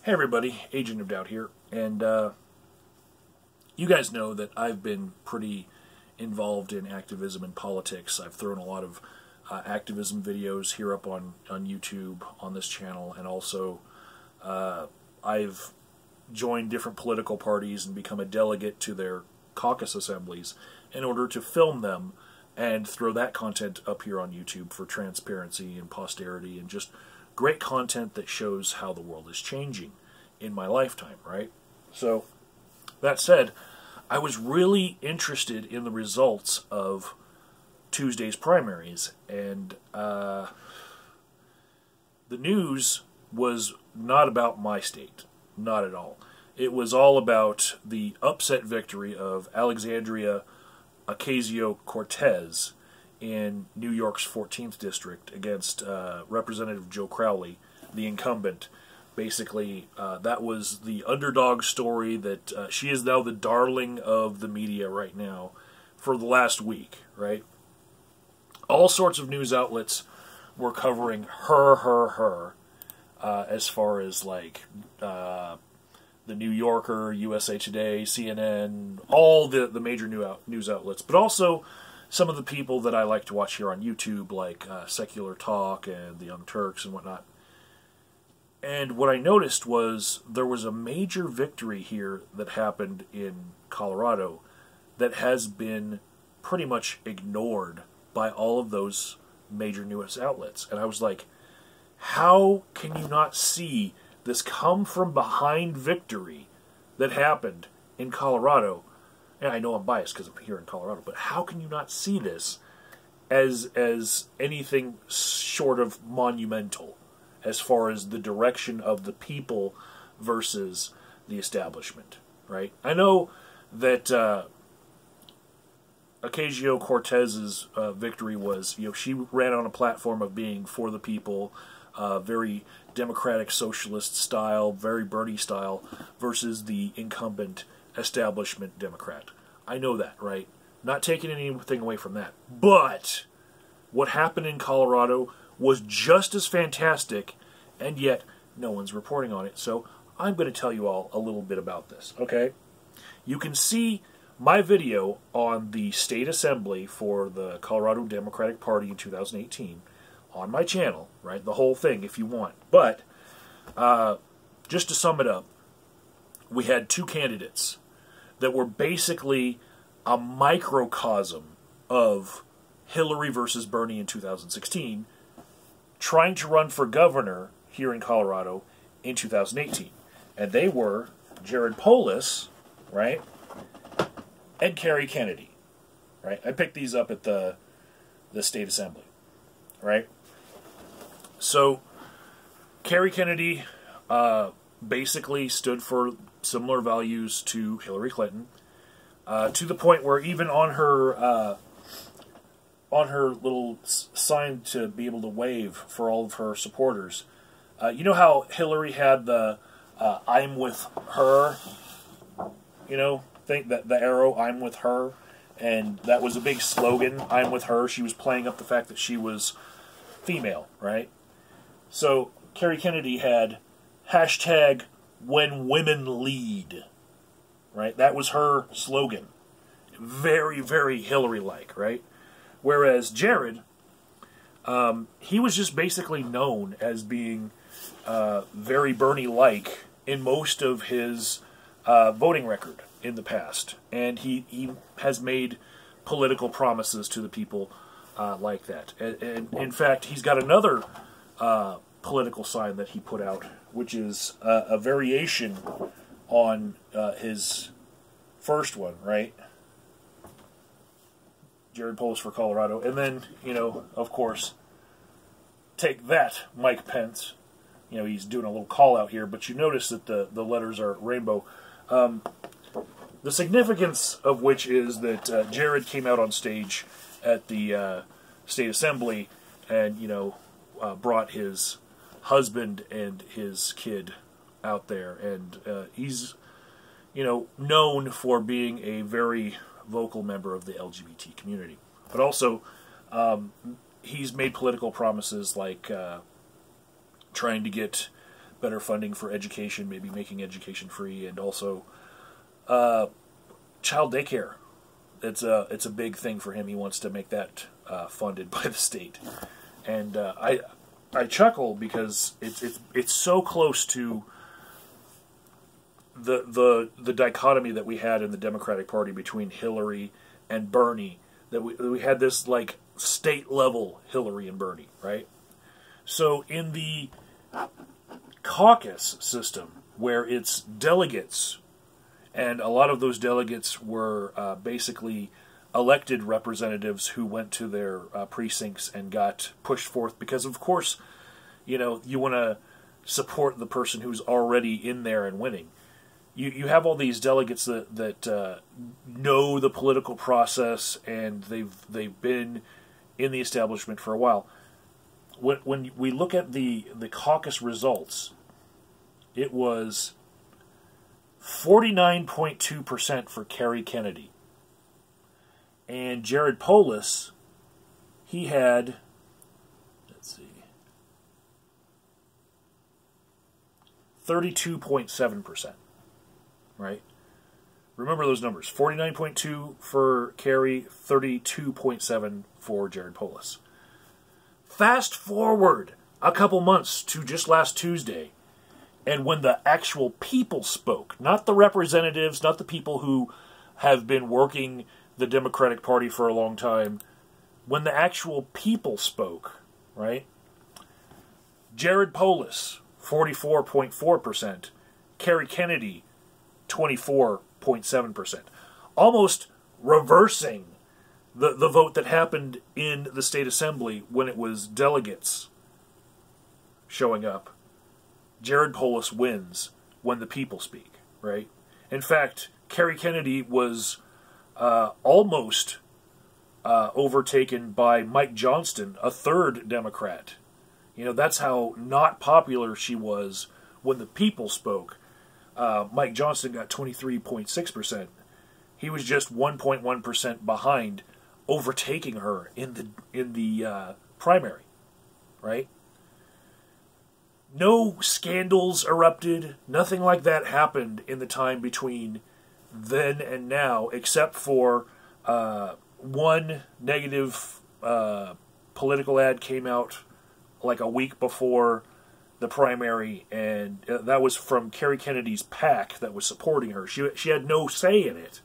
Hey everybody, Agent of Doubt here, and you guys know that I've been pretty involved in activism and politics. I've thrown a lot of activism videos here up on YouTube on this channel, and also I've joined different political parties and become a delegate to their caucus assemblies in order to film them and throw that content up here on YouTube for transparency and posterity and just great content that shows how the world is changing in my lifetime, right? So, that said, I was really interested in the results of Tuesday's primaries, and the news was not about my state, not at all. It was all about the upset victory of Alexandria Ocasio-Cortez in New York's 14th District against Representative Joe Crowley, the incumbent. Basically, that was the underdog story that she is now the darling of the media right now for the last week, right? All sorts of news outlets were covering her, as far as like the New Yorker, USA Today, CNN, all the major news outlets, but also some of the people that I like to watch here on YouTube, like Secular Talk and the Young Turks and whatnot. And what I noticed was there was a major victory here that happened in Colorado that has been pretty much ignored by all of those major news outlets. And I was like, how can you not see this come-from-behind victory that happened in Colorado? And I know I'm biased because I'm here in Colorado, but how can you not see this as anything short of monumental as far as the direction of the people versus the establishment, right? I know that Ocasio-Cortez's victory was, she ran on a platform of being for the people, very democratic socialist style, very Bernie style, versus the incumbent establishment Democrat. I know that, right? Not taking anything away from that. But what happened in Colorado was just as fantastic, and yet no one's reporting on it. So I'm going to tell you all a little bit about this, okay? You can see my video on the state assembly for the Colorado Democratic Party in 2018 on my channel, right? The whole thing if you want. But just to sum it up, we had two candidates that were basically a microcosm of Hillary versus Bernie in 2016, trying to run for governor here in Colorado in 2018. And they were Jared Polis, right, and Kerry Kennedy, right? I picked these up at the state assembly, right? So, Kerry Kennedy basically stood for similar values to Hillary Clinton, to the point where even on her little sign to be able to wave for all of her supporters, you know how Hillary had the "I'm with her," thing, that the arrow "I'm with her," and that was a big slogan. "I'm with her." She was playing up the fact that she was female, right? So Kerry Kennedy had hashtag "When Women Lead," right? That was her slogan. Very, very Hillary-like, right? Whereas Jared, he was just basically known as being very Bernie-like in most of his voting record in the past. And he has made political promises to the people like that. And in fact, he's got another political sign that he put out, which is a variation on his first one, right? Jared Polis for Colorado. And then, of course, take that, Mike Pence. He's doing a little call out here, but you notice that the letters are rainbow. The significance of which is that Jared came out on stage at the state assembly and, brought his husband and his kid out there. And he's, known for being a very vocal member of the LGBT community. But also, he's made political promises like trying to get better funding for education, maybe making education free, and also child daycare. It's a big thing for him. He wants to make that funded by the state, and I chuckle because it's so close to the dichotomy that we had in the Democratic Party between Hillary and Bernie, that we had this like state level Hillary and Bernie, right? So in the caucus system, where it's delegates, and a lot of those delegates were basically elected representatives who went to their precincts and got pushed forth because, of course, you know, you want to support the person who's already in there and winning. You have all these delegates that know the political process, and they've been in the establishment for a while. When we look at the caucus results, it was 49.2% for Kerry Kennedy. And Jared Polis, he had, let's see, 32.7%, right? Remember those numbers. 49.2 for Kerry, 32.7 for Jared Polis. Fast forward a couple months to just last Tuesday, and when the actual people spoke, not the representatives, not the people who have been working the Democratic Party for a long time, when the actual people spoke, right? Jared Polis, 44.4%. Kerry Kennedy, 24.7%. Almost reversing the vote that happened in the state assembly when it was delegates showing up. Jared Polis wins when the people speak, right? In fact, Kerry Kennedy was almost overtaken by Mike Johnston, a third Democrat. You know, that's how not popular she was when the people spoke. Mike Johnston got 23.6%. He was just 1.1% behind, overtaking her in the primary, right? No scandals erupted. Nothing like that happened in the time between then and now, except for one negative political ad came out like a week before the primary, and that was from Kerry Kennedy's PAC that was supporting her. She had no say in it.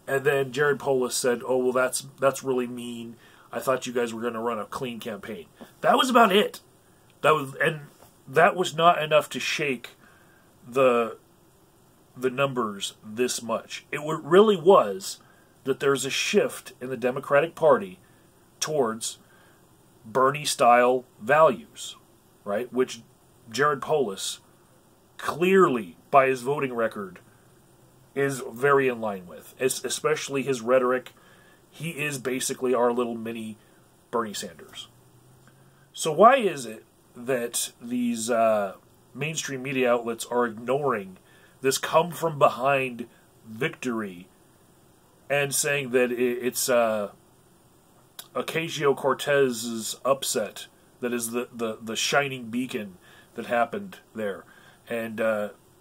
And then Jared Polis said, "Oh, well, that's really mean. I thought you guys were going to run a clean campaign." That was about it. That was not enough to shake the numbers this much. It really was that there's a shift in the Democratic Party towards Bernie-style values, right? Which Jared Polis, clearly by his voting record, is very in line with, especially his rhetoric. He is basically our little mini Bernie Sanders. So why is it that these mainstream media outlets are ignoring this come-from-behind victory and saying that it's Ocasio-Cortez's upset that is the shining beacon that happened there? And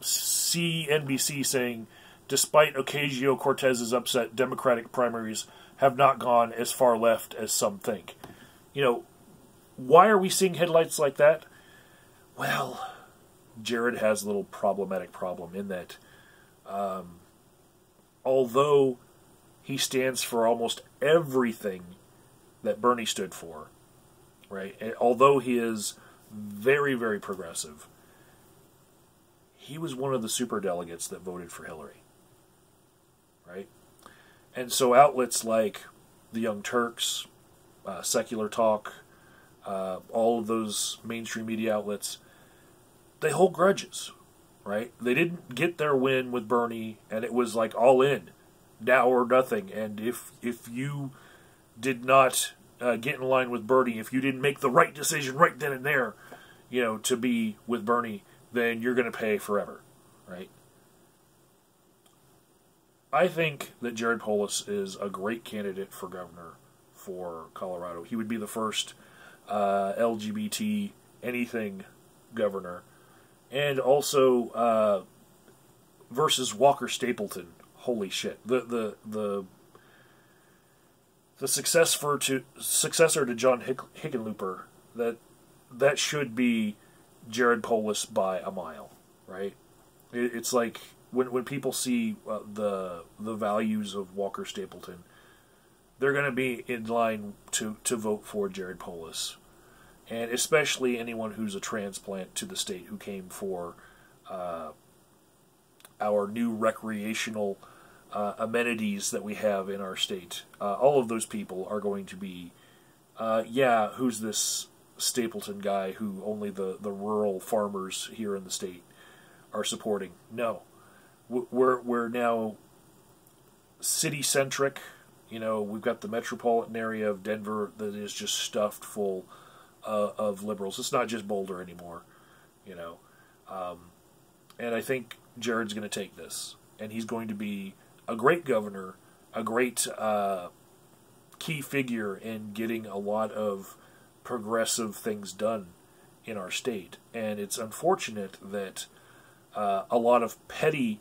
CNBC saying, despite Ocasio-Cortez's upset, Democratic primaries have not gone as far left as some think. You know, why are we seeing headlights like that? Well, Jared has a little problematic problem in that although he stands for almost everything that Bernie stood for, right? And although he is very, very progressive, he was one of the superdelegates that voted for Hillary, right? And so outlets like the Young Turks, Secular Talk, all of those mainstream media outlets, they hold grudges, right? They didn't get their win with Bernie, and it was like all in, now or nothing. And if you did not get in line with Bernie, if you didn't make the right decision right then and there, you know, to be with Bernie, then you're going to pay forever, right? I think that Jared Polis is a great candidate for governor for Colorado. He would be the first LGBT anything governor, And also versus Walker Stapleton. Holy shit! The successor to John Hickenlooper, that should be Jared Polis by a mile, right? It's like when people see the values of Walker Stapleton, they're going to be in line to vote for Jared Polis, and especially anyone who's a transplant to the state who came for our new recreational amenities that we have in our state. All of those people are going to be, yeah, who's this Stapleton guy who only the rural farmers here in the state are supporting? No. We're now city-centric. You know, we've got the metropolitan area of Denver that is just stuffed full of liberals. It's not just Boulder anymore, you know. And I think Jared's going to take this. And he's going to be a great governor, a great key figure in getting a lot of progressive things done in our state. And it's unfortunate that a lot of petty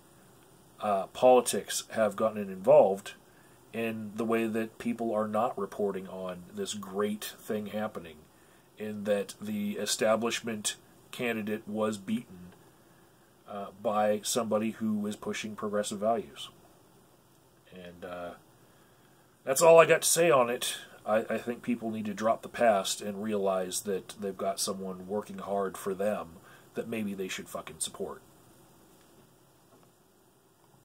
politics have gotten involved in the way that people are not reporting on this great thing happening, in that the establishment candidate was beaten by somebody who is pushing progressive values. And that's all I got to say on it. I think people need to drop the past and realize that they've got someone working hard for them that maybe they should fucking support.